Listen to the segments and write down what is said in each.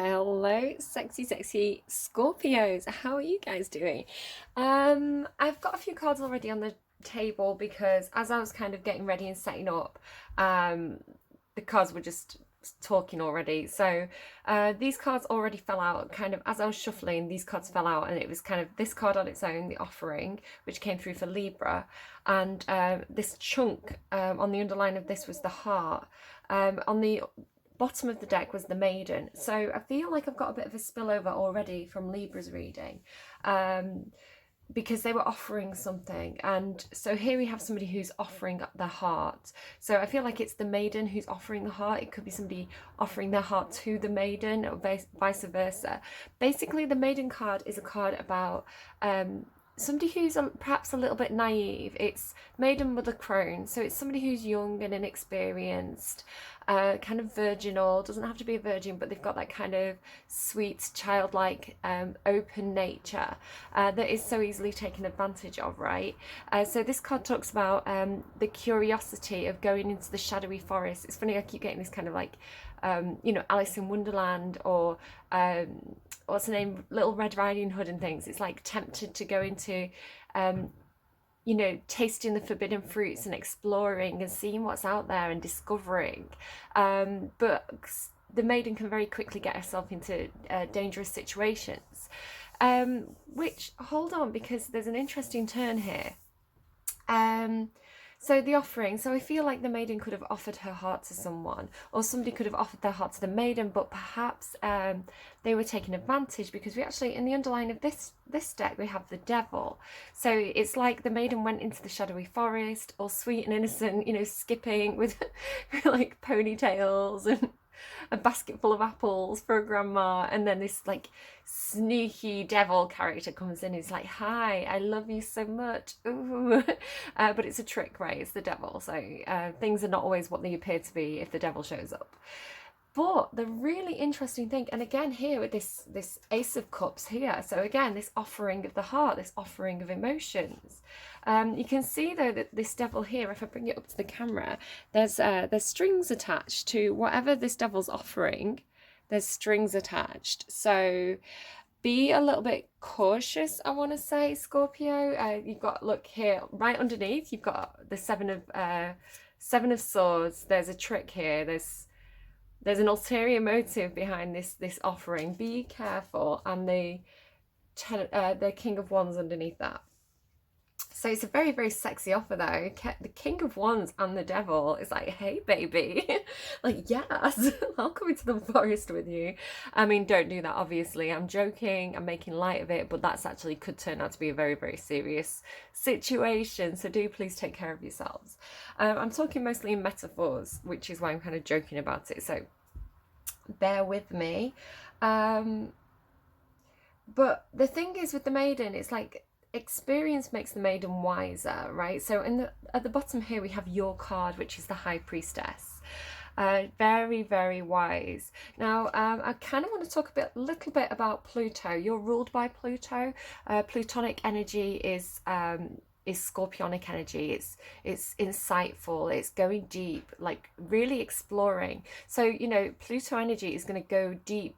Hello, sexy Scorpios. How are you guys doing? I've got a few cards already on the table because as I was kind of getting ready and setting up, um, the cards were just talking already. So these cards already fell out kind of as I was shuffling. These cards fell out, and it was kind of this card on its own, the offering, which came through for Libra, and this chunk on the underline of this was the heart. On the bottom of the deck was the maiden. So I feel like I've got a bit of a spillover already from Libra's reading, because they were offering something. And so here we have somebody who's offering the heart. So I feel like it's the maiden who's offering the heart. It could be somebody offering their heart to the maiden, or vice versa. Basically, the maiden card is a card about somebody who's perhaps a little bit naive. It's maiden mother crone, so it's somebody who's young and inexperienced, kind of virginal. Doesn't have to be a virgin, but they've got that kind of sweet, childlike, open nature that is so easily taken advantage of, right? So this card talks about the curiosity of going into the shadowy forest. It's funny, I keep getting this kind of like Alice in Wonderland, or what's the name, Little Red Riding Hood and things. It's like tempted to go into tasting the forbidden fruits and exploring and seeing what's out there and discovering. But the maiden can very quickly get herself into dangerous situations. Which, hold on, because there's an interesting turn here. So the offering, so I feel like the maiden could have offered her heart to someone, or somebody could have offered their heart to the maiden, but perhaps they were taking advantage, because we actually, in the underline of this deck, we have the devil. So it's like the maiden went into the shadowy forest, all sweet and innocent, skipping with like ponytails and a basket full of apples for a grandma, and then this like sneaky devil character comes in. He's like, hi, I love you so much. Ooh. But it's a trick, right? It's the devil, so things are not always what they appear to be if the devil shows up. But the really interesting thing, and again here with this Ace of Cups here, so again this offering of the heart, this offering of emotions. You can see though that this devil here, if I bring it up to the camera, there's strings attached to whatever this devil's offering. There's strings attached, so be a little bit cautious, I want to say, Scorpio. You've got, look here, right underneath, you've got the Seven of Swords. There's a trick here. There's an ulterior motive behind this offering. Be careful. And the King of Wands underneath that. So it's a very, very sexy offer though. The King of Wands and the devil is like, hey baby, like, yes, I'll come into the forest with you. I mean, don't do that, obviously. I'm joking, I'm making light of it, but that's actually could turn out to be a very, very serious situation. So do please take care of yourselves. I'm talking mostly in metaphors, which is why I'm kind of joking about it. So bear with me. But the thing is with the maiden, it's like, experience makes the maiden wiser, right? So at the bottom here we have your card, which is the High Priestess. Very, very wise. Now, I kind of want to talk a little bit about Pluto. You're ruled by Pluto. Plutonic energy is scorpionic energy. It's insightful, it's going deep, like really exploring. So Pluto energy is going to go deep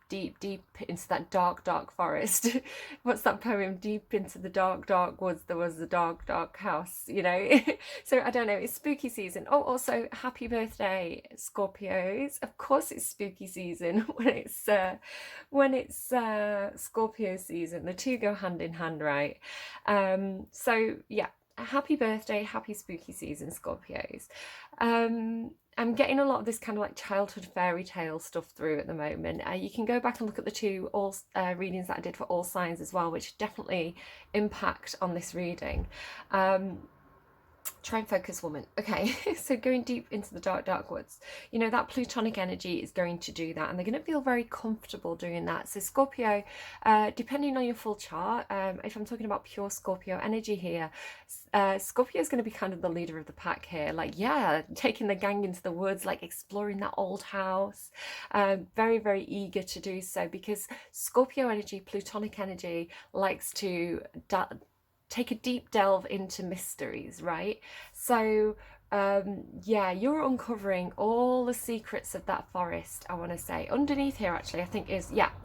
into that dark forest. What's that poem? Deep into the dark woods there was a dark house. So I don't know, it's spooky season. Oh, also happy birthday, Scorpios. Of course it's spooky season when it's Scorpio season. The two go hand in hand, right? So yeah, happy birthday, happy spooky season, Scorpios. I'm getting a lot of this kind of like childhood fairy tale stuff through at the moment. You can go back and look at the two readings that I did for all signs as well, which definitely impact on this reading. Try and focus, woman. Okay, so going deep into the dark woods, that Plutonic energy is going to do that, and they're going to feel very comfortable doing that. So Scorpio, depending on your full chart, if I'm talking about pure Scorpio energy here, Scorpio is going to be kind of the leader of the pack here, like, yeah, taking the gang into the woods, like exploring that old house. Very, very eager to do so, because Scorpio energy, Plutonic energy, likes to take a deep delve into mysteries, right? So yeah, you're uncovering all the secrets of that forest, I want to say. Underneath here, actually, I think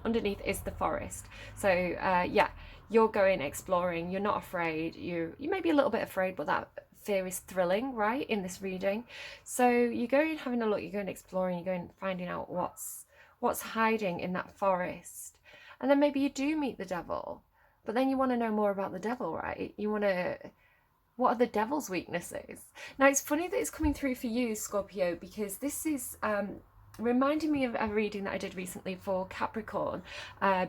underneath is the forest. So, yeah, you're going exploring. You're not afraid. You may be a little bit afraid, but that fear is thrilling, right, in this reading. So you're going having a look, you're going exploring, you're going finding out what's hiding in that forest. And then maybe you do meet the devil, but then you want to know more about the devil, right? You want to, what are the devil's weaknesses? Now, it's funny that it's coming through for you, Scorpio, because this is reminding me of a reading that I did recently for Capricorn,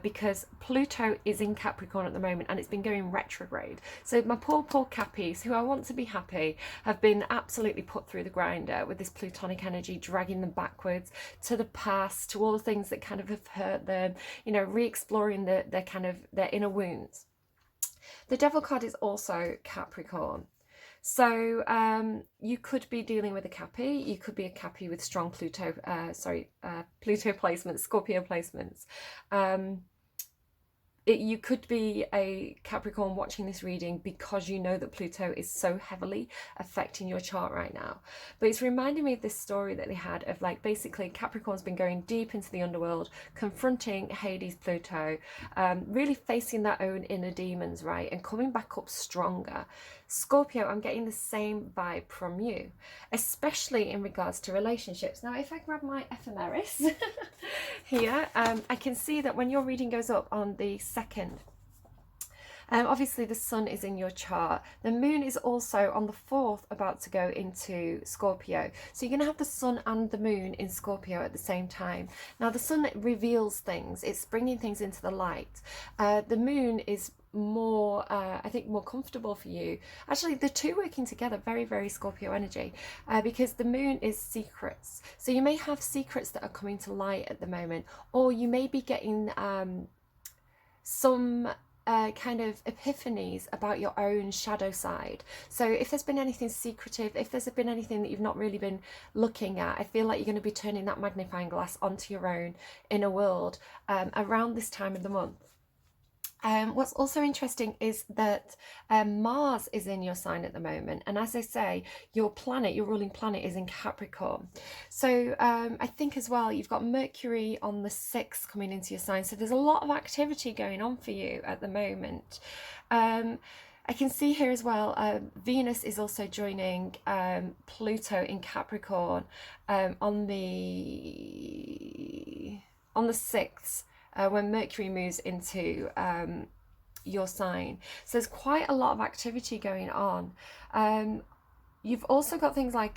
because Pluto is in Capricorn at the moment and it's been going retrograde. So my poor Cappies, who I want to be happy, have been absolutely put through the grinder with this Plutonic energy, dragging them backwards to the past, to all the things that kind of have hurt them, you know, re-exploring their inner wounds. The Devil card is also Capricorn. So you could be dealing with a Cappy. You could be a Cappy with strong Pluto placements, Scorpio placements. You could be a Capricorn watching this reading because you know that Pluto is so heavily affecting your chart right now. But it's reminding me of this story that they had of, like, basically Capricorn's been going deep into the underworld, confronting Hades, Pluto, really facing their own inner demons, right, and coming back up stronger. Scorpio, I'm getting the same vibe from you, especially in regards to relationships. Now, if I grab my ephemeris here, I can see that when your reading goes up on the 2nd, obviously the sun is in your chart. The moon is also on the 4th about to go into Scorpio. So you're going to have the sun and the moon in Scorpio at the same time. Now, the sun reveals things. It's bringing things into the light. The moon is more, I think, more comfortable for you. Actually, the two working together, very, very Scorpio energy, because the moon is secrets. So you may have secrets that are coming to light at the moment, or you may be getting some kind of epiphanies about your own shadow side. So if there's been anything secretive, if there's been anything that you've not really been looking at, I feel like you're going to be turning that magnifying glass onto your own inner world around this time of the month. What's also interesting is that Mars is in your sign at the moment, and as I say, your ruling planet is in Capricorn. So I think as well you've got Mercury on the 6th coming into your sign, so there's a lot of activity going on for you at the moment. I can see here as well, Venus is also joining Pluto in Capricorn on the 6th. When Mercury moves into your sign. So there's quite a lot of activity going on. You've also got things like,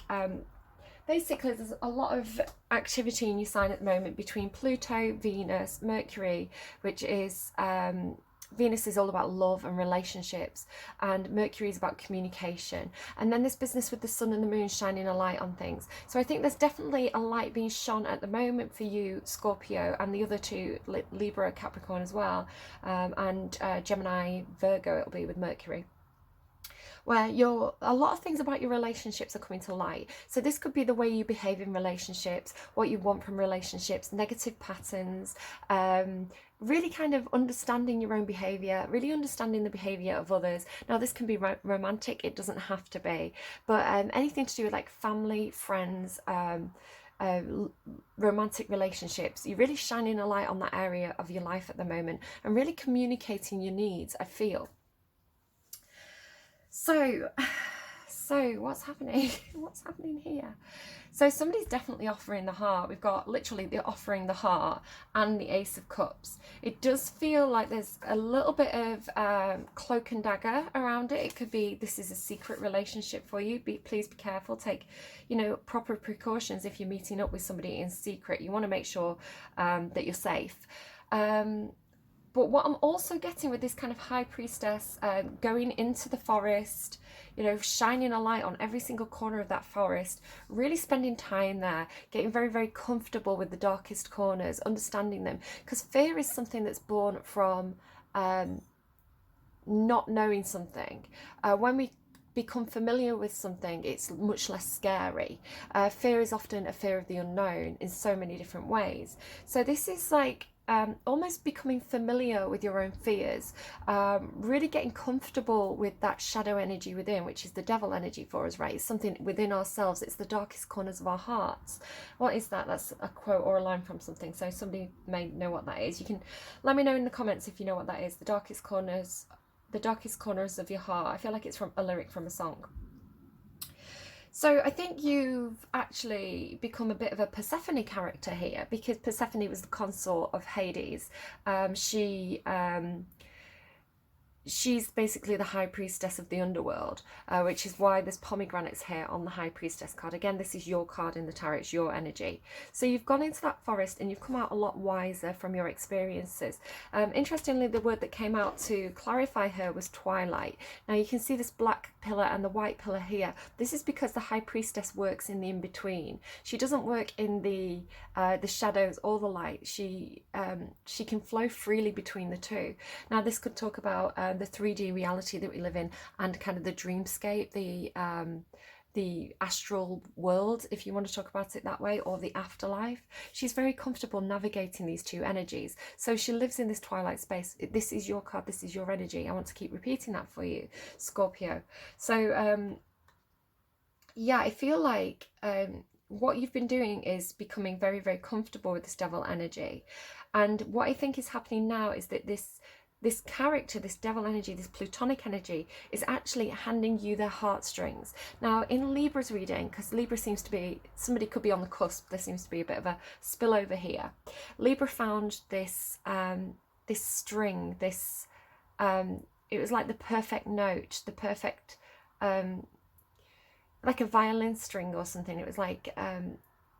basically there's a lot of activity in your sign at the moment between Pluto, Venus, Mercury, which is, Venus is all about love and relationships, and Mercury is about communication. And then this business with the sun and the moon shining a light on things. So I think there's definitely a light being shone at the moment for you, Scorpio, and the other two, Libra, Capricorn as well, and Gemini, Virgo, it'll be with Mercury, where a lot of things about your relationships are coming to light. So this could be the way you behave in relationships, what you want from relationships, negative patterns, really kind of understanding your own behaviour, really understanding the behaviour of others. Now, this can be romantic, it doesn't have to be, but anything to do with like family, friends, romantic relationships, you're really shining a light on that area of your life at the moment and really communicating your needs, I feel. So what's happening? What's happening here? So somebody's definitely offering the heart. We've got literally the offering the heart and the Ace of Cups. It does feel like there's a little bit of cloak and dagger around it. It could be this is a secret relationship for you. Please be careful. Take, proper precautions if you're meeting up with somebody in secret. You want to make sure that you're safe. But what I'm also getting with this kind of high priestess going into the forest, shining a light on every single corner of that forest, really spending time there, getting very, very comfortable with the darkest corners, understanding them. Because fear is something that's born from not knowing something. When we become familiar with something, it's much less scary. Fear is often a fear of the unknown in so many different ways. So this is like almost becoming familiar with your own fears, really getting comfortable with that shadow energy within, which is the devil energy for us, right? It's something within ourselves. It's the darkest corners of our hearts. What is that? That's a quote or a line from something, so somebody may know what that is. You can let me know in the comments if you know what that is. The darkest corners of your heart. I feel like it's from a lyric from a song. So I think you've actually become a bit of a Persephone character here, because Persephone was the consort of Hades. She's basically the high priestess of the underworld, which is why there's pomegranates here on the high priestess card. Again, this is your card in the tarot, it's your energy. So you've gone into that forest and you've come out a lot wiser from your experiences. Interestingly, the word that came out to clarify her was twilight. Now you can see this black pillar and the white pillar here. This is because the high priestess works in the in-between. She doesn't work in the shadows or the light. She can flow freely between the two. Now this could talk about the 3D reality that we live in, and kind of the dreamscape, the astral world, if you want to talk about it that way, or the afterlife. She's very comfortable navigating these two energies. So she lives in this twilight space. This is your card, this is your energy. I want to keep repeating that for you, Scorpio. So yeah, I feel like what you've been doing is becoming very, very comfortable with this devil energy. And what I think is happening now is that this character, this devil energy, this plutonic energy, is actually handing you their heartstrings. Now, in Libra's reading, because Libra seems to be, somebody could be on the cusp, there seems to be a bit of a spillover here. Libra found this this string, this it was like the perfect note, the perfect like a violin string or something. It was like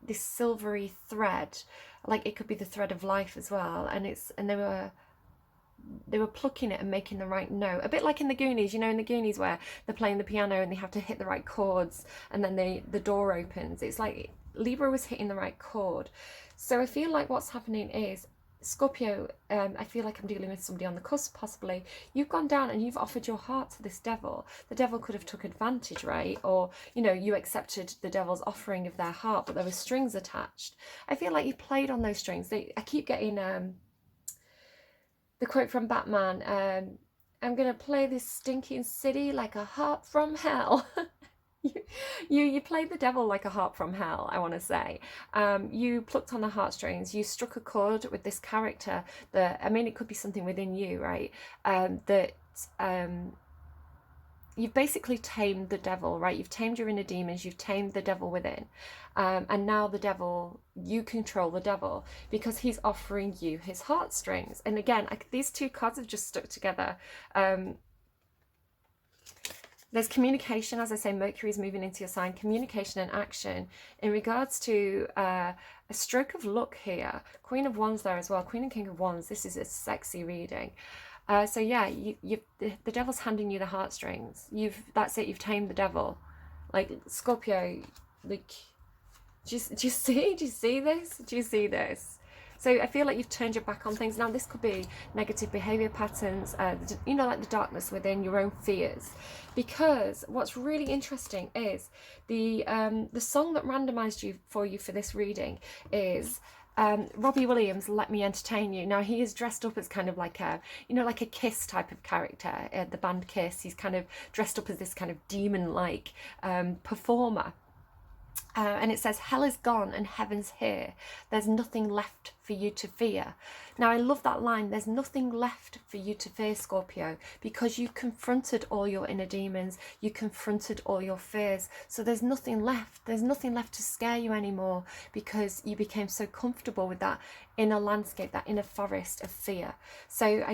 this silvery thread, like it could be the thread of life as well. And they were plucking it and making the right note, a bit like in the Goonies, you know, in the Goonies where they're playing the piano and they have to hit the right chords and then the door opens. It's like Libra was hitting the right chord. So I feel like what's happening is, Scorpio, I feel like I'm dealing with somebody on the cusp possibly. You've gone down and you've offered your heart to this devil. The devil could have took advantage, right? Or, you know, you accepted the devil's offering of their heart, but there were strings attached. I feel like you played on those strings. I keep getting the quote from Batman, I'm gonna play this stinking city like a harp from hell. You played the devil like a harp from hell, I want to say. You plucked on the heartstrings, you struck a chord with this character that, I mean, it could be something within you, right? That you've basically tamed the devil, right? You've tamed your inner demons, you've tamed the devil within. And now the devil, you control the devil because he's offering you his heartstrings. And again, these two cards have just stuck together. There's communication, as I say, Mercury's moving into your sign, communication and action. In regards to a stroke of luck here, Queen of Wands there as well, Queen and King of Wands, this is a sexy reading. So yeah, the devil's handing you the heartstrings. That's it, you've tamed the devil. Like, Scorpio, like, do you see this? So I feel like you've turned your back on things. Now this could be negative behavior patterns, you know, like the darkness within your own fears. Because what's really interesting is the song that randomized for you for this reading is Robbie Williams, Let Me Entertain You. Now he is dressed up as kind of like a, you know, like a Kiss type of character, the band Kiss. He's kind of dressed up as this kind of demon-like performer. And it says, hell is gone and heaven's here. There's nothing left for you to fear. Now, I love that line. There's nothing left for you to fear, Scorpio, because you confronted all your inner demons. You confronted all your fears. So there's nothing left. There's nothing left to scare you anymore because you became so comfortable with that inner landscape, that inner forest of fear. So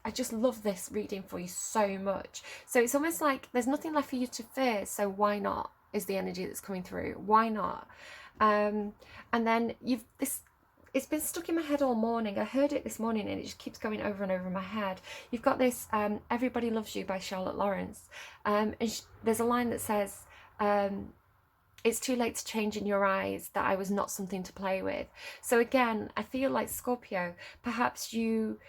I just love this reading for you so much. So it's almost like there's nothing left for you to fear. So why not? Is the energy that's coming through. Why not? And then it's been stuck in my head all morning. I heard it this morning and it just keeps going over and over in my head. You've got this Everybody Loves You by Charlotte Lawrence. And there's a line that says, it's too late to change in your eyes that I was not something to play with. So again, I feel like, Scorpio, perhaps you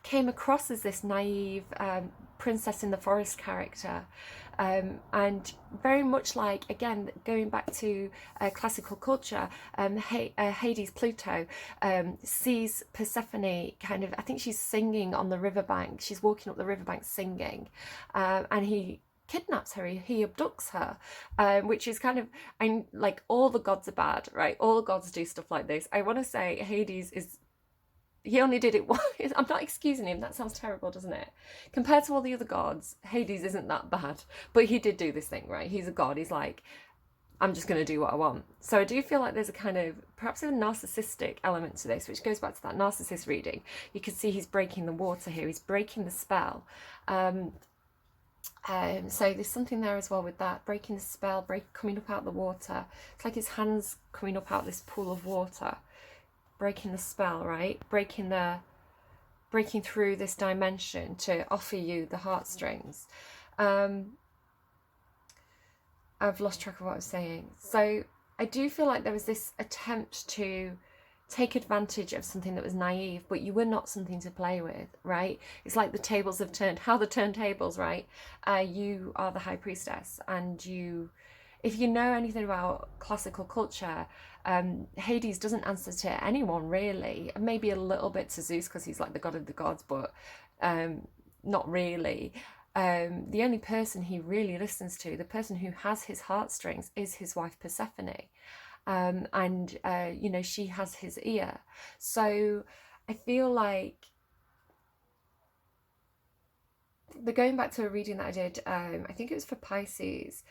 came across as this naive princess in the forest character. And very much like, again, going back to classical culture, Hades, Pluto, sees Persephone kind of, I think she's singing on the riverbank, she's walking up the riverbank singing, and he kidnaps her, he abducts her, which is kind of, I'm like, all the gods are bad, right? All the gods do stuff like this. I want to say Hades is, he only did it once. I'm not excusing him, that sounds terrible, doesn't it? Compared to all the other gods, Hades isn't that bad, but he did do this thing, right? He's a god, he's like, I'm just going to do what I want. So I do feel like there's a kind of, perhaps a narcissistic element to this, which goes back to that narcissist reading. You can see he's breaking the water here, he's breaking the spell. So there's something there as well with that, breaking the spell, coming up out of the water. It's like his hands coming up out this pool of water, breaking the spell, right? Breaking through this dimension to offer you the heartstrings. I've lost track of what I was saying. So I do feel like there was this attempt to take advantage of something that was naive, but you were not something to play with, right? It's like the tables have turned, how the turntables, right? You are the high priestess, and you, if you know anything about classical culture, Hades doesn't answer to anyone really, maybe a little bit to Zeus because he's like the god of the gods, but not really. The only person he really listens to, the person who has his heartstrings, is his wife Persephone. And you know, she has his ear. So I feel like, going back to a reading that I did, I think it was for Pisces,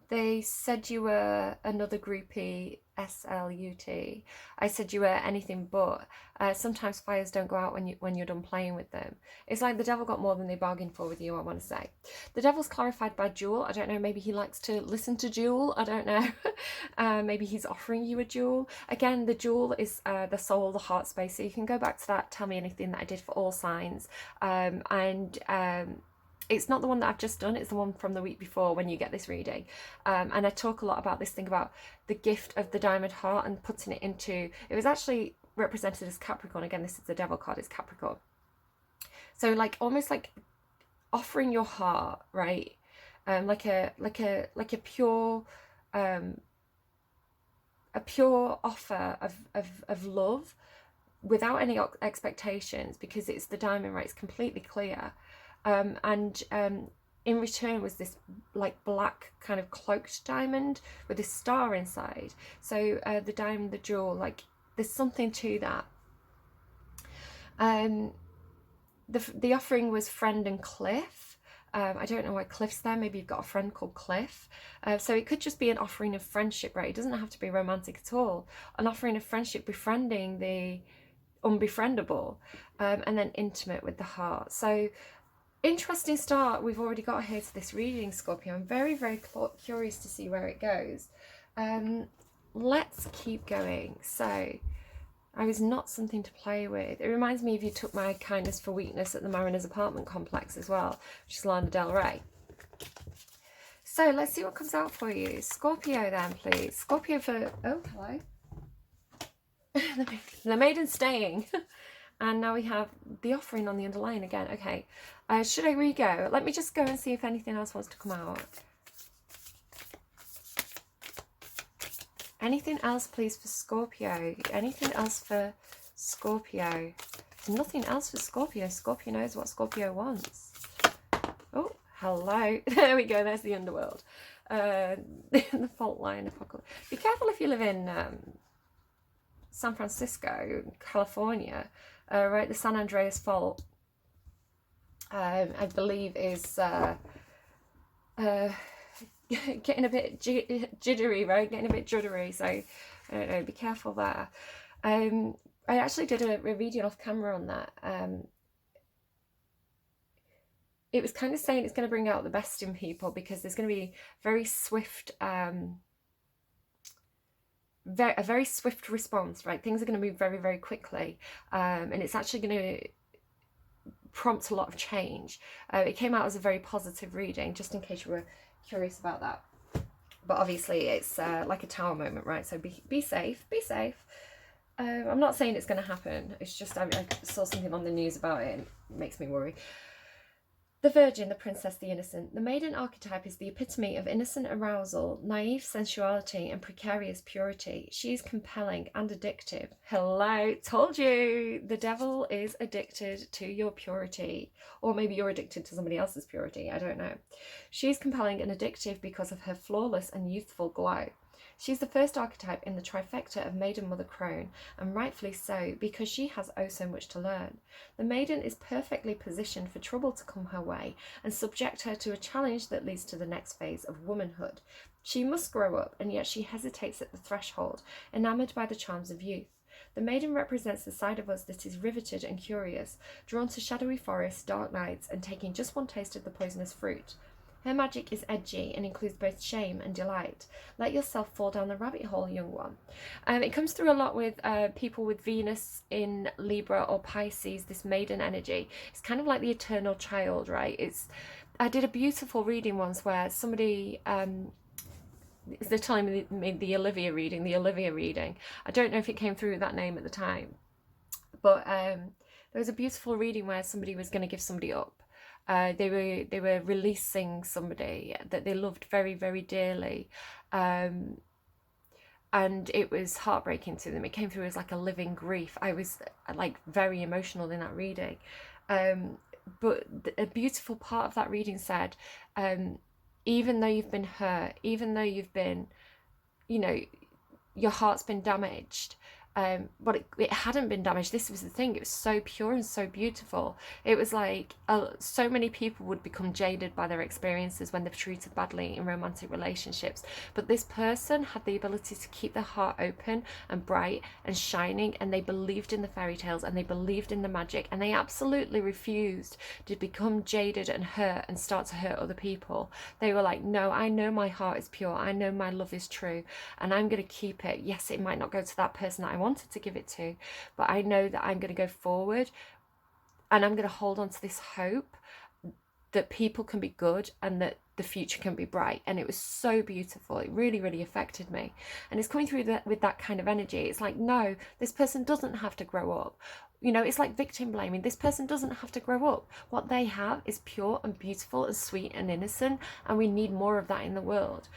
they said you were another groupie, SLUT. I said you were anything but. Sometimes fires don't go out when you're done playing with them. It's like the devil got more than they bargained for with you, I want to say. The devil's clarified by Jewel. I don't know, maybe he likes to listen to Jewel. I don't know. Maybe he's offering you a jewel. Again, the jewel is the soul, the heart space. So you can go back to that, tell me anything that I did for all signs. It's not the one that I've just done, it's the one from the week before when you get this reading. And I talk a lot about this thing about the gift of the diamond heart and putting it into, it was actually represented as Capricorn. Again, this is the devil card, it's Capricorn. So like, almost like offering your heart, right? Like a pure, a pure offer of love without any expectations, because it's the diamond, right? It's completely clear. And in return was this like black kind of cloaked diamond with this star inside. So the diamond, the jewel, like there's something to that. The offering was Friend and Cliff. I don't know why Cliff's there. Maybe you've got a friend called Cliff. So it could just be an offering of friendship, right? It doesn't have to be romantic at all. An offering of friendship, befriending the unbefriendable, and then intimate with the heart. So interesting start we've already got here to this reading, Scorpio. I'm very, very curious to see where it goes. Let's keep going. So I was not something to play with. It reminds me of you took my kindness for weakness at the Mariners apartment complex as well, which is Lana Del Rey. So let's see what comes out for you. Scorpio then, please. Scorpio for, oh, hello. The maiden staying. And now we have the offering on the underline again. Okay, should I re-go? Let me just go and see if anything else wants to come out. Anything else, please, for Scorpio? Anything else for Scorpio? Nothing else for Scorpio. Scorpio knows what Scorpio wants. Oh, hello. There we go. There's the underworld. The fault line apocalypse. Be careful if you live in San Francisco, California. Right, the San Andreas Fault, I believe, is getting a bit jittery, right? Getting a bit juddery. So I don't know. Be careful there. I actually did a reading off camera on that. It was kind of saying it's going to bring out the best in people, because there's going to be very swift. A very swift response, right? Things are going to move very, very quickly, and it's actually going to prompt a lot of change. It came out as a very positive reading, just in case you were curious about that. But obviously it's like a tower moment, right? So be safe, be safe. I'm not saying it's going to happen. It's just I saw something on the news about it and it makes me worry. The virgin, the princess, the innocent. The maiden archetype is the epitome of innocent arousal, naive sensuality, and precarious purity. She is compelling and addictive. Hello, told you. The devil is addicted to your purity. Or maybe you're addicted to somebody else's purity. I don't know. She is compelling and addictive because of her flawless and youthful glow. She's the first archetype in the trifecta of Maiden, Mother, Crone, and rightfully so, because she has oh so much to learn. The maiden is perfectly positioned for trouble to come her way and subject her to a challenge that leads to the next phase of womanhood. She must grow up, and yet she hesitates at the threshold, enamoured by the charms of youth. The maiden represents the side of us that is riveted and curious, drawn to shadowy forests, dark nights, and taking just one taste of the poisonous fruit. Her magic is edgy and includes both shame and delight. Let yourself fall down the rabbit hole, young one. It comes through a lot with people with Venus in Libra or Pisces, this maiden energy. It's kind of like the eternal child, right? I did a beautiful reading once where somebody... they're telling me the Olivia reading. I don't know if it came through with that name at the time. But there was a beautiful reading where somebody was going to give somebody up. They were releasing somebody that they loved very, very dearly, and it was heartbreaking to them. It came through as like a living grief. I was like very emotional in that reading, but a beautiful part of that reading said, even though you've been hurt, even though you've been, your heart's been damaged, but it hadn't been damaged. This was the thing. It was so pure and so beautiful. It was like so many people would become jaded by their experiences when they've treated badly in romantic relationships. But this person had the ability to keep their heart open and bright and shining, and they believed in the fairy tales and they believed in the magic, and they absolutely refused to become jaded and hurt and start to hurt other people. They were like, no, I know my heart is pure. I know my love is true, and I'm going to keep it. Yes, it might not go to that person that I wanted to give it to, but I know that I'm going to go forward and I'm going to hold on to this hope that people can be good and that the future can be bright. And it was so beautiful. It really, really affected me. And it's coming through with that kind of energy. It's like, no, this person doesn't have to grow up. It's like victim blaming. This person doesn't have to grow up. What they have is pure and beautiful and sweet and innocent, and we need more of that in the world.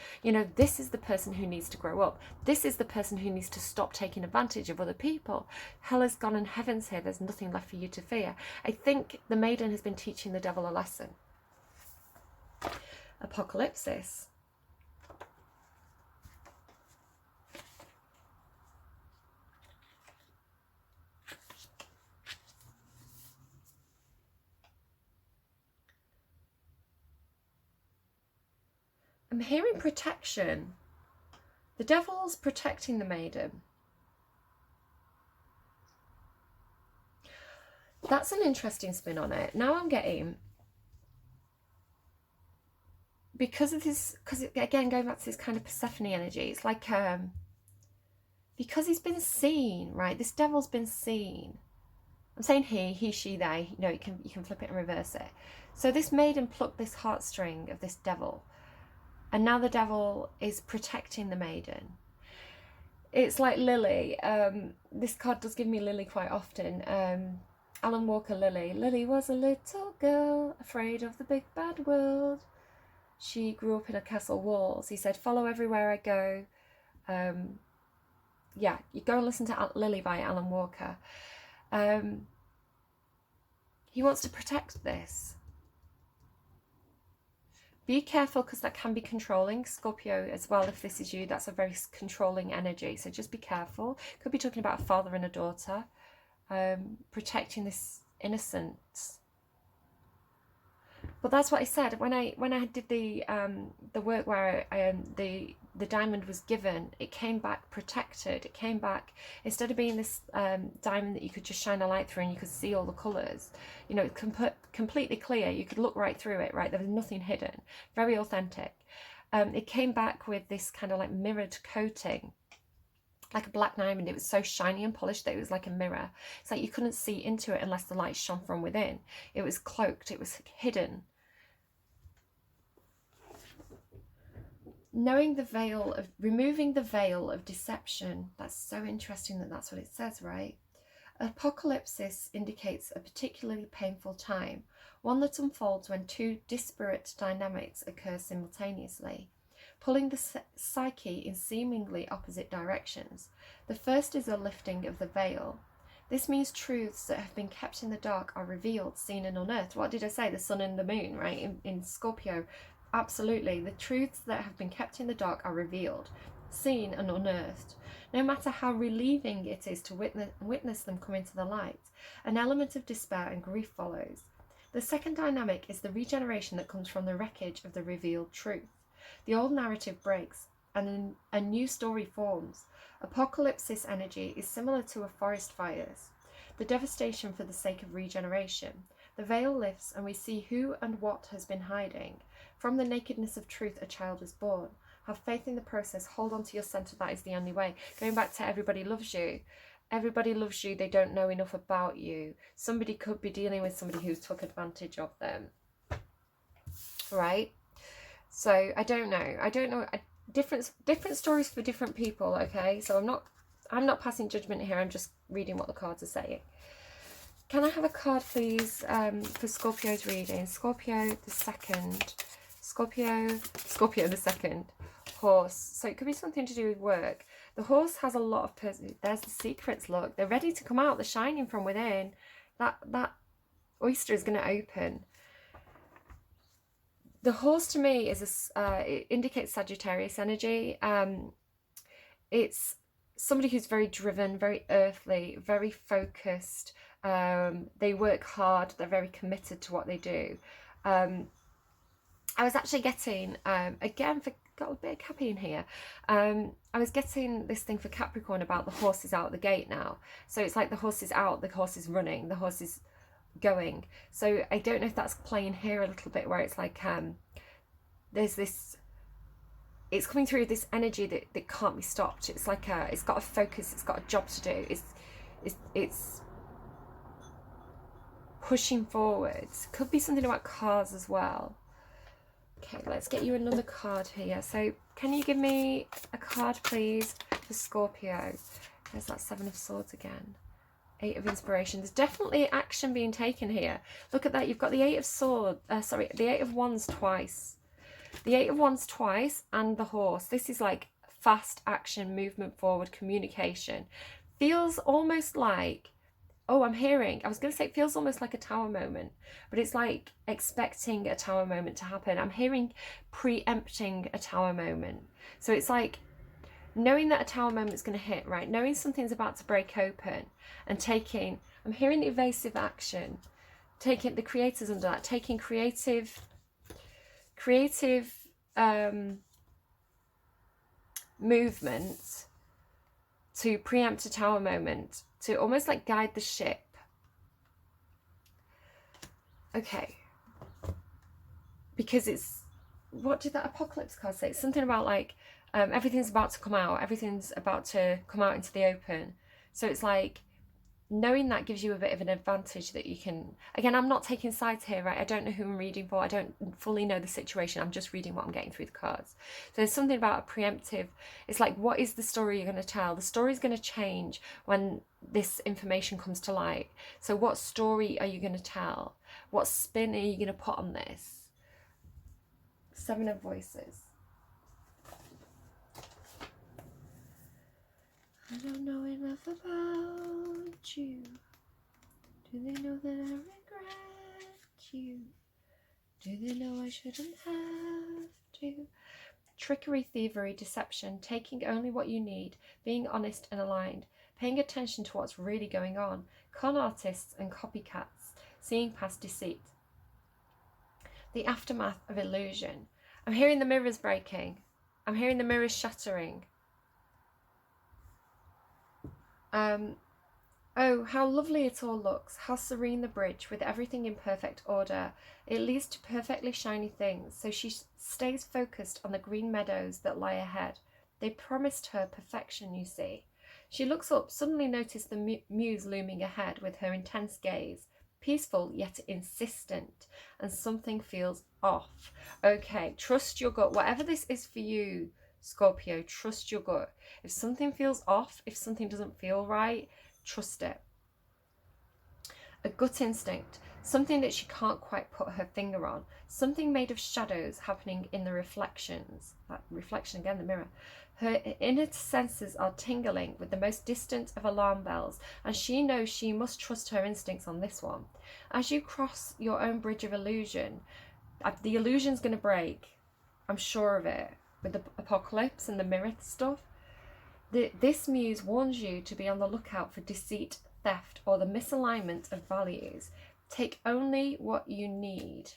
This is the person who needs to grow up. This is the person who needs to stop taking advantage of other people. Hell is gone and heaven's here. There's nothing left for you to fear. I think the maiden has been teaching the devil a lesson. Apocalypsis. I'm hearing protection. The devil's protecting the maiden. That's an interesting spin on it. Now I'm getting, because of this, because again, going back to this kind of Persephone energy, it's like, because he's been seen, right? This devil's been seen. I'm saying he, she, they. You can flip it and reverse it. So this maiden plucked this heartstring of this devil, and now the devil is protecting the maiden. It's like Lily. This card does give me Lily quite often. Alan Walker, Lily. Lily was a little girl, afraid of the big bad world. She grew up in a castle walls. He said, follow everywhere I go. Yeah, you go and listen to Lily by Alan Walker. He wants to protect this. Be careful, because that can be controlling. Scorpio as well, if this is you, that's a very controlling energy. So just be careful. Could be talking about a father and a daughter. Protecting this innocence. But that's what I said when I did the work where the diamond was given. It came back protected. It came back, instead of being this diamond that you could just shine a light through and you could see all the colours. It's completely clear. You could look right through it. Right, there was nothing hidden. Very authentic. It came back with this kind of like mirrored coating, like a black diamond. It was so shiny and polished that it was like a mirror. It's like you couldn't see into it unless the light shone from within. It was cloaked. It was hidden. Knowing the veil of, removing the veil of deception. That's so interesting that that's what it says, right? Apocalypsis indicates a particularly painful time, one that unfolds when two disparate dynamics occur simultaneously, pulling the psyche in seemingly opposite directions. The first is a lifting of the veil. This means truths that have been kept in the dark are revealed, seen and unearthed. What did I say? The sun and the moon, right? In Scorpio. Absolutely. The truths that have been kept in the dark are revealed, seen and unearthed. No matter how relieving it is to witness them come into the light, an element of despair and grief follows. The second dynamic is the regeneration that comes from the wreckage of the revealed truth. The old narrative breaks, and a new story forms. Apocalypsis energy is similar to a forest fires, the devastation for the sake of regeneration. The veil lifts and we see who and what has been hiding. From the nakedness of truth, a child is born. Have faith in the process. Hold on to your centre. That is the only way. Going back to everybody loves you. Everybody loves you. They don't know enough about you. Somebody could be dealing with somebody who took advantage of them. Right? So I don't know. Different stories for different people. Okay. So I'm not passing judgment here. I'm just reading what the cards are saying. Can I have a card, please, for Scorpio's reading? Scorpio the second. Scorpio the second. Horse. So it could be something to do with work. The horse has a lot of there's the secrets. Look, they're ready to come out. They're shining from within. That oyster is going to open. The horse to me is it indicates Sagittarius energy. It's somebody who's very driven, very earthly, very focused. They work hard. They're very committed to what they do. I was actually getting, again, got a bit of Cappy in here. I was getting this thing for Capricorn about the horse is out the gate now. So it's like the horse is out, the horse is running, the horse is going. So I don't know if that's playing here a little bit, where it's like there's this, it's coming through this energy that can't be stopped. It's like it's got a focus, it's got a job to do. It's pushing forwards. Could be something about cars as well. Okay, let's get you another card here. So can you give me a card, please, for Scorpio? There's that Seven of Swords again. Eight of Inspiration. There's definitely action being taken here. Look at that. You've got the Eight of Swords. The Eight of Wands twice. The Eight of Wands twice and the horse. This is like fast action, movement forward, communication. Feels almost like, I was going to say it feels almost like a tower moment, but it's like expecting a tower moment to happen. I'm hearing preempting a tower moment. So it's like knowing that a tower moment's going to hit, right? Knowing something's about to break open and I'm hearing evasive action, taking the creators under that, taking creative movement to preempt a tower moment, to almost like guide the ship. Okay. Because it's, what did that apocalypse card say? It's something about like, everything's about to come out. Everything's about to come out into the open. So it's like, knowing that gives you a bit of an advantage that you can, again, I'm not taking sides here, right? I don't know who I'm reading for. I don't fully know the situation. I'm just reading what I'm getting through the cards. So there's something about a preemptive, it's like, what is the story you're going to tell? The story's going to change when this information comes to light. So what story are you going to tell? What spin are you going to put on this? Seven of Voices. I don't know enough about you. Do they know that I regret you? Do they know I shouldn't have to? Trickery, thievery, deception, taking only what you need, being honest and aligned, paying attention to what's really going on, con artists and copycats, seeing past deceit. The aftermath of illusion. I'm hearing the mirrors breaking. I'm hearing the mirrors shattering. Oh, how lovely it all looks, how serene the bridge, with everything in perfect order. It leads to perfectly shiny things, so she stays focused on the green meadows that lie ahead. They promised her perfection, you see. She looks up, suddenly notices the muse looming ahead with her intense gaze, peaceful yet insistent, and something feels off. Okay, trust your gut. Whatever this is for you, Scorpio, trust your gut. If something feels off, if something doesn't feel right, trust it. a gut instinct, something that she can't quite put her finger on, something made of shadows happening in the reflections. That reflection again, the mirror. Her inner senses are tingling with the most distant of alarm bells, and she knows she must trust her instincts on this one. As you cross your own bridge of illusion, the illusion's going to break. I'm sure of it. With the apocalypse and the mirror stuff. This muse warns you to be on the lookout for deceit, theft, or the misalignment of values. Take only what you need,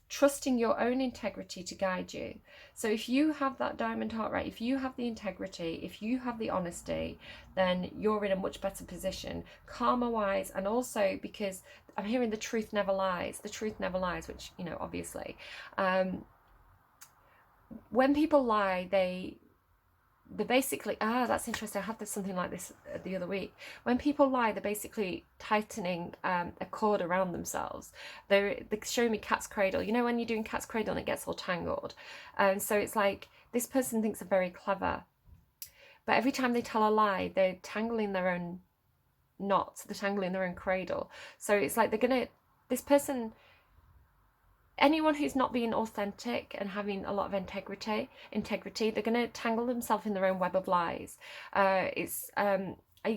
trusting your own integrity to guide you. So if you have that diamond heart, right, if you have the integrity, if you have the honesty, then you're in a much better position, karma-wise, and also because I'm hearing the truth never lies. The truth never lies, which, you know, obviously. When people lie, they basically, that's interesting. I had something like this the other week. When people lie, they're basically tightening a cord around themselves. They're showing me cat's cradle. You know when you're doing cat's cradle and it gets all tangled? And so it's like, this person thinks they're very clever. But every time they tell a lie, they're tangling their own knots. They're tangling their own cradle. So it's like this person... Anyone who's not being authentic and having a lot of integrity, they're going to tangle themselves in their own web of lies. I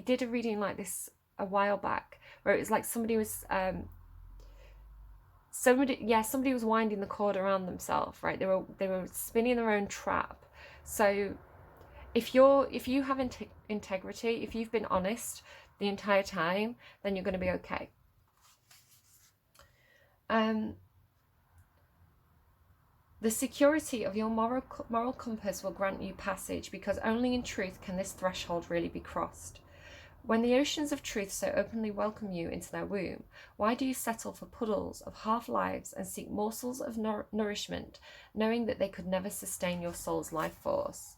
did a reading like this a while back where it was like somebody was winding the cord around themselves, right? They were spinning their own trap. So if you have integrity, if you've been honest the entire time, then you're going to be okay. The security of your moral compass will grant you passage, because only in truth can this threshold really be crossed. When the oceans of truth so openly welcome you into their womb, why do you settle for puddles of half-lives and seek morsels of nourishment, knowing that they could never sustain your soul's life force?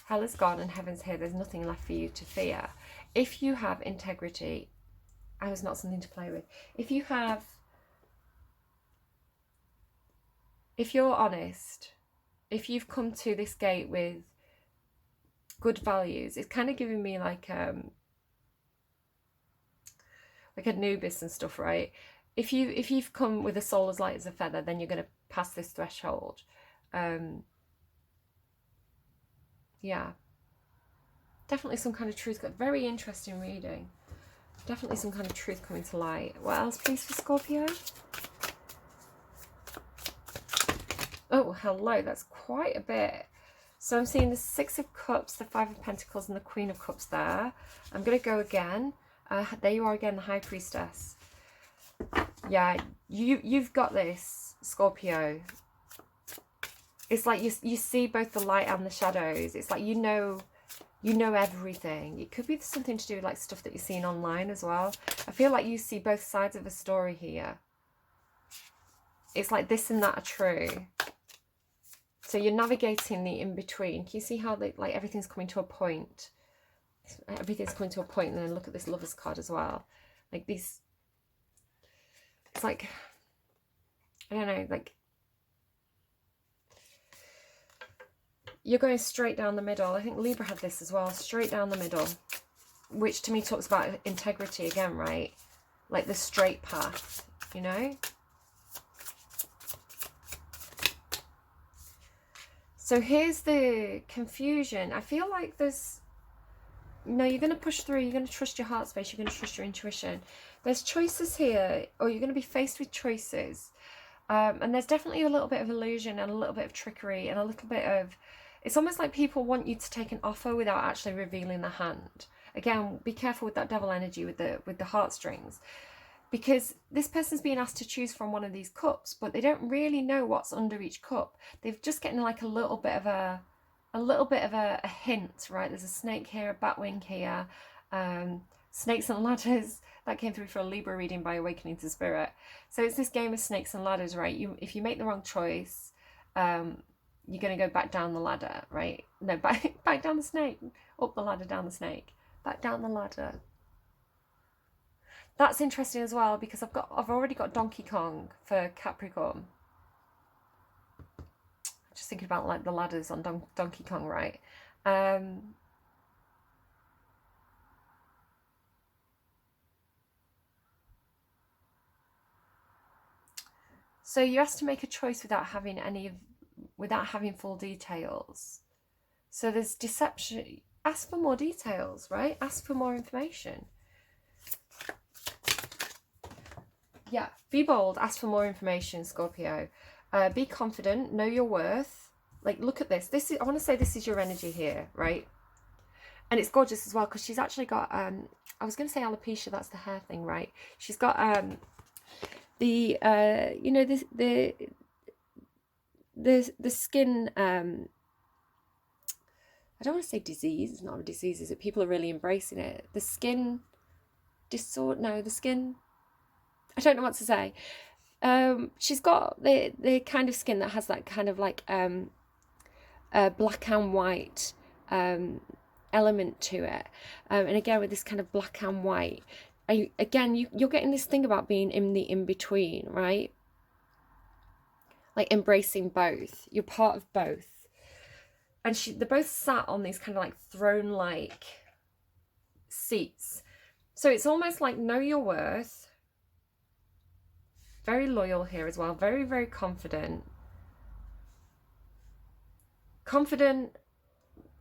Hell is gone and heaven's here. There's nothing left for you to fear. If you have integrity, I was not something to play with. If you're honest, if you've come to this gate with good values, it's kind of giving me like Anubis and stuff, right? If you've come with a soul as light as a feather, then you're going to pass this threshold. Yeah, definitely some kind of truth. Got very interesting reading. Definitely some kind of truth coming to light. What else, please, for Scorpio? Oh, hello, that's quite a bit. So I'm seeing the Six of Cups, the Five of Pentacles, and the Queen of Cups there. I'm going to go again. There you are again, the High Priestess. Yeah, you've got this, Scorpio. It's like you see both the light and the shadows. It's like you know everything. It could be something to do with like stuff that you're seeing online as well. I feel like you see both sides of a story here. It's like this and that are true. So you're navigating the in-between. Can you see how like everything's coming to a point? Everything's coming to a point, and then look at this Lover's card as well. Like these, it's like, I don't know, like you're going straight down the middle. I think Libra had this as well, straight down the middle, which to me talks about integrity again, right? Like the straight path, you know? So here's the confusion. I feel like there's, no, you're going to push through. You're going to trust your heart space. You're going to trust your intuition. There's choices here, or you're going to be faced with choices. And there's definitely a little bit of illusion and a little bit of trickery and a little bit of, it's almost like people want you to take an offer without actually revealing the hand. Again, be careful with that devil energy with the heartstrings. Because this person's being asked to choose from one of these cups, but they don't really know what's under each cup. They've just getting like a little bit of a hint, right? There's a snake here, a batwing here, snakes and ladders. That came through for a Libra reading by Awakening to Spirit. So it's this game of snakes and ladders, right? If you make the wrong choice, you're going to go back down the ladder, right? No, back down the snake, up the ladder, down the snake, back down the ladder. That's interesting as well, because I've already got Donkey Kong for Capricorn. Just thinking about like the ladders on Donkey Kong, right? So you have to make a choice without having full details. So there's deception. Ask for more details, right? Ask for more information. Yeah, be bold, ask for more information, Scorpio. Be confident, know your worth. Like, look at this. I want to say this is your energy here, right? And it's gorgeous as well, because she's actually got, I was going to say alopecia, that's the hair thing, right? She's got the skin, I don't want to say disease, it's not a disease, is it? People are really embracing it. The skin disorder, no, the skin, I don't know what to say. She's got the kind of skin that has that kind of like black and white element to it. And again, with this kind of black and white, you're getting this thing about being in the in-between, right? Like embracing both. You're part of both. And they're both sat on these kind of like throne-like seats. So it's almost like know your worth. Very loyal here as well. Very, very confident. Confident,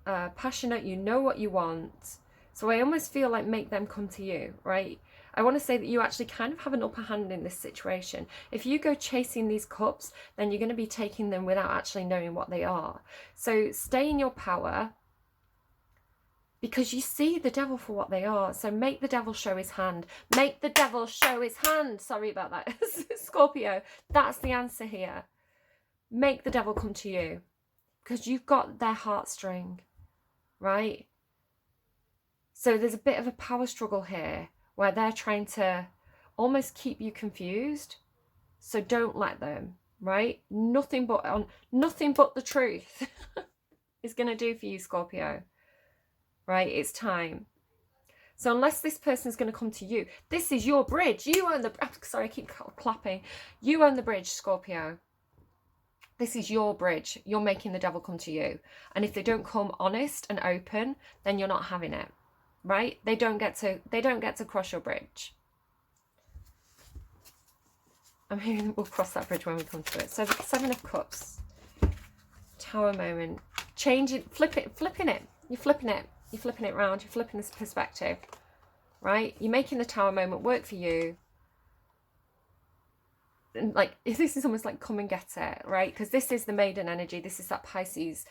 passionate, you know what you want. So I almost feel like make them come to you, right? I want to say that you actually kind of have an upper hand in this situation. If you go chasing these cups, then you're going to be taking them without actually knowing what they are. So stay in your power, because you see the devil for what they are. So make the devil show his hand. Make the devil show his hand. Sorry about that, Scorpio. That's the answer here. Make the devil come to you, because you've got their heartstring, right? So there's a bit of a power struggle here, where they're trying to almost keep you confused. So don't let them, right? Nothing but the truth is going to do for you, Scorpio, right? It's time. So unless this person's going to come to you, this is your bridge. You own the, sorry, I keep clapping. You own the bridge, Scorpio. This is your bridge. You're making the devil come to you. And if they don't come honest and open, then you're not having it. Right? They don't get to cross your bridge. I'm hoping we'll cross that bridge when we come to it. So the 7 of Cups. Tower moment. Change it, flipping it. You're flipping it. You're flipping it round. You're flipping this perspective. Right? You're making the Tower moment work for you. And like, this is almost like come and get it, right? Because this is the maiden energy. This is that Pisces,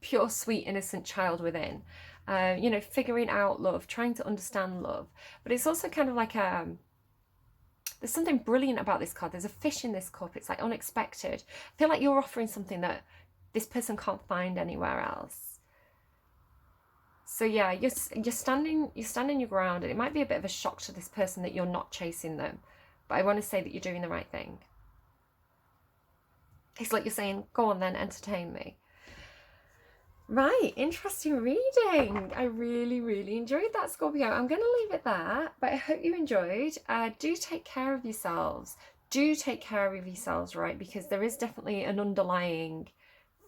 pure, sweet, innocent child within. You know, figuring out love, trying to understand love. But it's also kind of like there's something brilliant about this card. There's a fish in this cup. It's like unexpected. I feel like you're offering something that this person can't find anywhere else. So yeah, you're standing your ground, and it might be a bit of a shock to this person that you're not chasing them. But I want to say that you're doing the right thing. It's like you're saying, go on then, entertain me. Right, interesting reading. I really, really enjoyed that, Scorpio. I'm going to leave it there, but I hope you enjoyed. Do take care of yourselves. Do take care of yourselves, right? Because there is definitely an underlying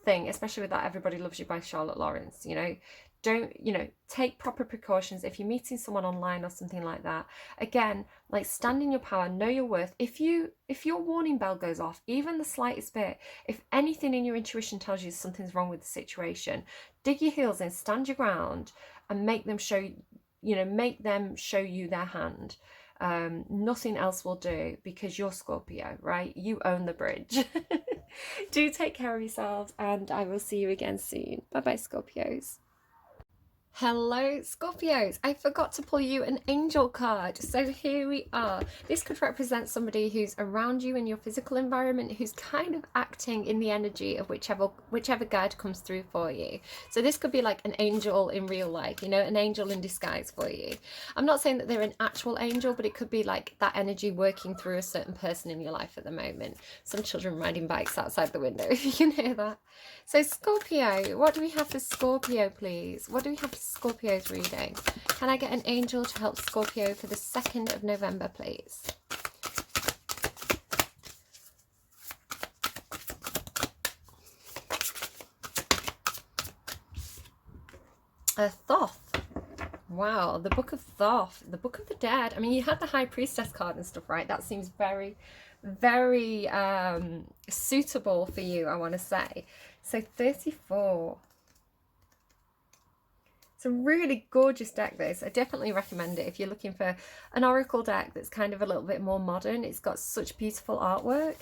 thing, especially with that Everybody Loves You by Charlotte Lawrence, you know. Don't, you know, take proper precautions if you're meeting someone online or something like that. Again, like, stand in your power, know your worth. If your warning bell goes off, even the slightest bit, if anything in your intuition tells you something's wrong with the situation, dig your heels in, stand your ground, and make them show you their hand. Nothing else will do, because you're Scorpio, right? You own the bridge. Do take care of yourselves, and I will see you again soon. Bye bye, Scorpios. Hello Scorpios, I forgot to pull you an angel card, so here we are. This could represent somebody who's around you in your physical environment, who's kind of acting in the energy of whichever guide comes through for you. So this could be like an angel in real life, you know, an angel in disguise for you. I'm not saying that they're an actual angel, but it could be like that energy working through a certain person in your life at the moment. Some children riding bikes outside the window, if you can hear that. So Scorpio, what do we have for Scorpio, please? What do we have for Scorpio's reading? Can I get an angel to help Scorpio for the 2nd of November, please? A Thoth. Wow, the Book of Thoth, the Book of the Dead. I mean, you had the High Priestess card and stuff, right? That seems very, very suitable for you, I want to say. So 34. It's a really gorgeous deck, this. I definitely recommend it if you're looking for an oracle deck that's kind of a little bit more modern. It's got such beautiful artwork.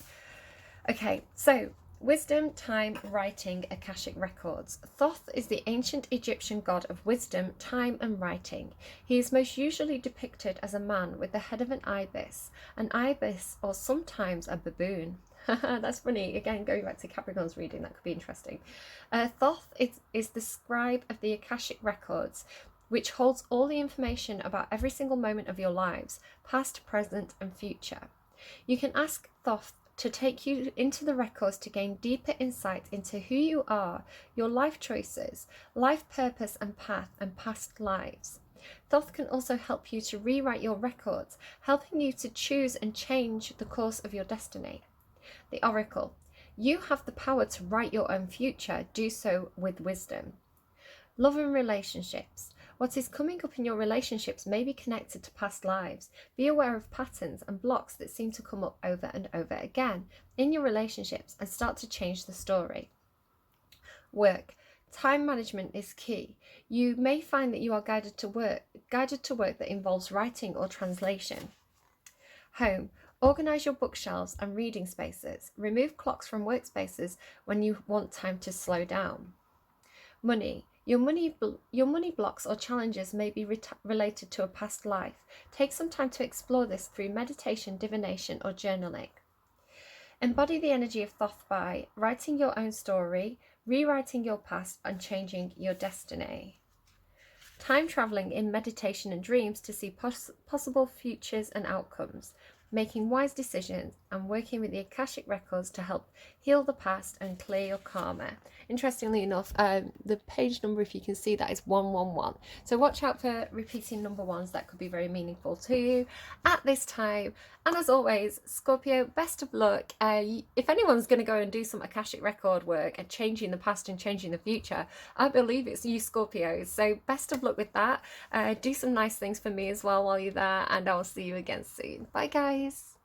Okay, so wisdom, time, writing, Akashic records. Thoth is the ancient Egyptian god of wisdom, time, and writing. He is most usually depicted as a man with the head of an ibis, or sometimes a baboon. That's funny. Again, going back to Capricorn's reading, that could be interesting. Thoth is the scribe of the Akashic records, which holds all the information about every single moment of your lives, past, present, and future. You can ask Thoth to take you into the records to gain deeper insight into who you are, your life choices, life purpose and path, and past lives. Thoth can also help you to rewrite your records, helping you to choose and change the course of your destiny. The Oracle. You have the power to write your own future. Do so with wisdom. Love and relationships. What is coming up in your relationships may be connected to past lives. Be aware of patterns and blocks that seem to come up over and over again in your relationships and start to change the story. Work. Time management is key. You may find that you are guided to work that involves writing or translation. Home. Organise your bookshelves and reading spaces. Remove clocks from workspaces when you want time to slow down. Money. Your money blocks or challenges may be related to a past life. Take some time to explore this through meditation, divination, or journaling. Embody the energy of Thoth by writing your own story, rewriting your past, and changing your destiny. Time traveling in meditation and dreams to see possible futures and outcomes. Making wise decisions and working with the Akashic records to help heal the past and clear your karma. Interestingly enough, the page number, if you can see that, is 111. So watch out for repeating number ones. That could be very meaningful to you at this time. And as always, Scorpio, best of luck. If anyone's going to go and do some Akashic record work and changing the past and changing the future, I believe it's you, Scorpios. So best of luck with that. Do some nice things for me as well while you're there, and I'll see you again soon. Bye, guys.